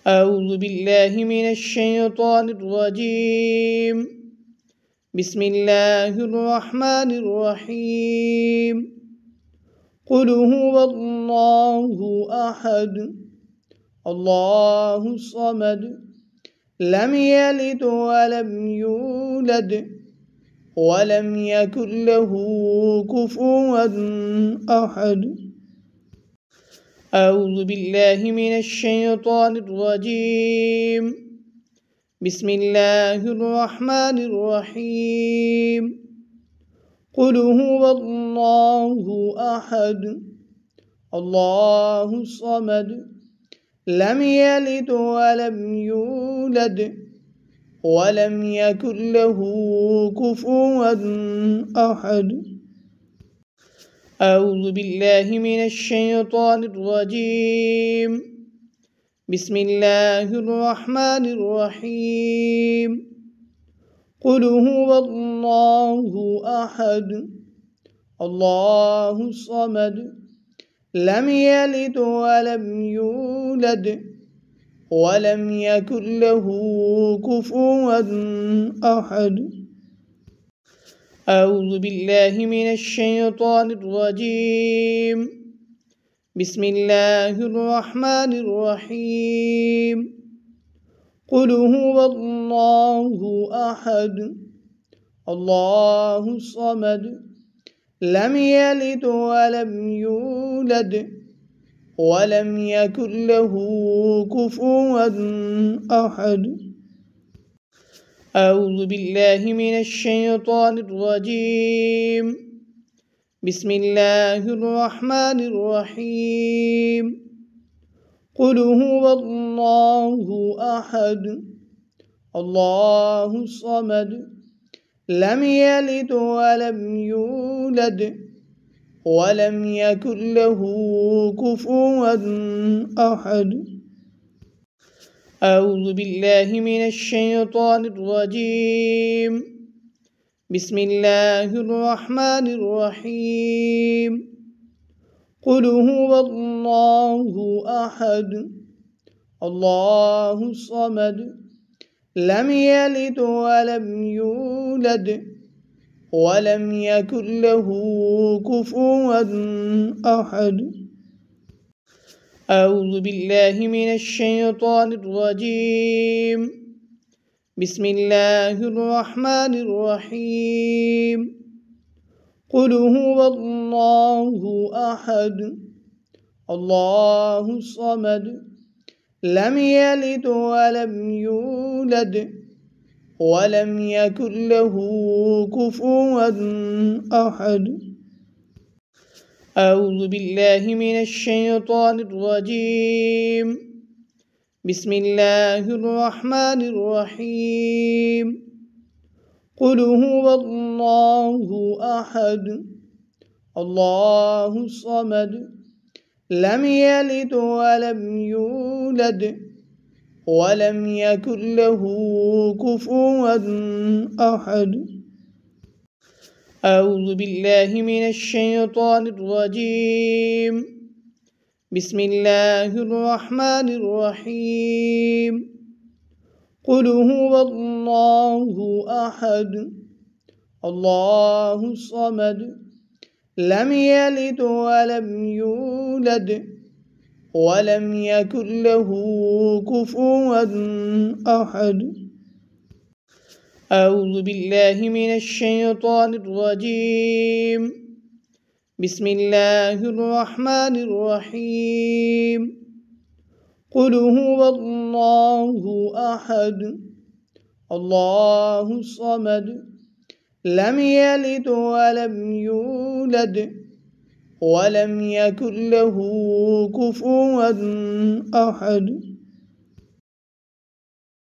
أعوذ بالله من الشيطان الرجيم. بسم الله الرحمن الرحيم. قل هو الله أحد الله الصمد لم يلد ولم يولد ولم يكن له كفوا أحد. أعوذ بالله من الشيطان الرجيم. بسم الله الرحمن الرحيم. قل هو الله أحد الله الصمد لم يلد ولم يولد ولم يكن له كفوا أحد. أعوذ بالله من الشيطان الرجيم. بسم الله الرحمن الرحيم. قل هو الله أحد الله الصمد لم يلد ولم يولد ولم يكن له كفوا أحد. أعوذ بالله من الشيطان الرجيم. بسم الله الرحمن الرحيم. قل هو الله أحد الله الصمد لم يلد ولم يولد ولم يكن له كفوا أحد. أعوذ بالله من الشيطان الرجيم. بسم الله الرحمن الرحيم. قل هو الله أحد الله الصمد لم يلد ولم يولد ولم يكن له كفوا أحد. أعوذ بالله من الشيطان الرجيم. بسم الله الرحمن الرحيم. قل هو الله أحد الله الصمد لم يلد ولم يولد ولم يكن له كفوا أحد. أعوذ بالله من الشيطان الرجيم. بسم الله الرحمن الرحيم. قل هو الله أحد الله الصمد لم يلد ولم يولد ولم يكن له كفوا أحد. أعوذ بالله من الشيطان الرجيم. بسم الله الرحمن الرحيم. قل هو الله أحد الله الصمد لم يلد ولم يولد ولم يكن له كفوا أحد. أعوذ بالله من الشيطان الرجيم. بسم الله الرحمن الرحيم. قل هو الله أحد الله الصمد لم يلد ولم يولد ولم يكن له كفوا أحد. أعوذ بالله من الشيطان الرجيم. بسم الله الرحمن الرحيم. قل هو الله أحد الله الصمد لم يلد ولم يولد ولم يكن له كفوا أحد.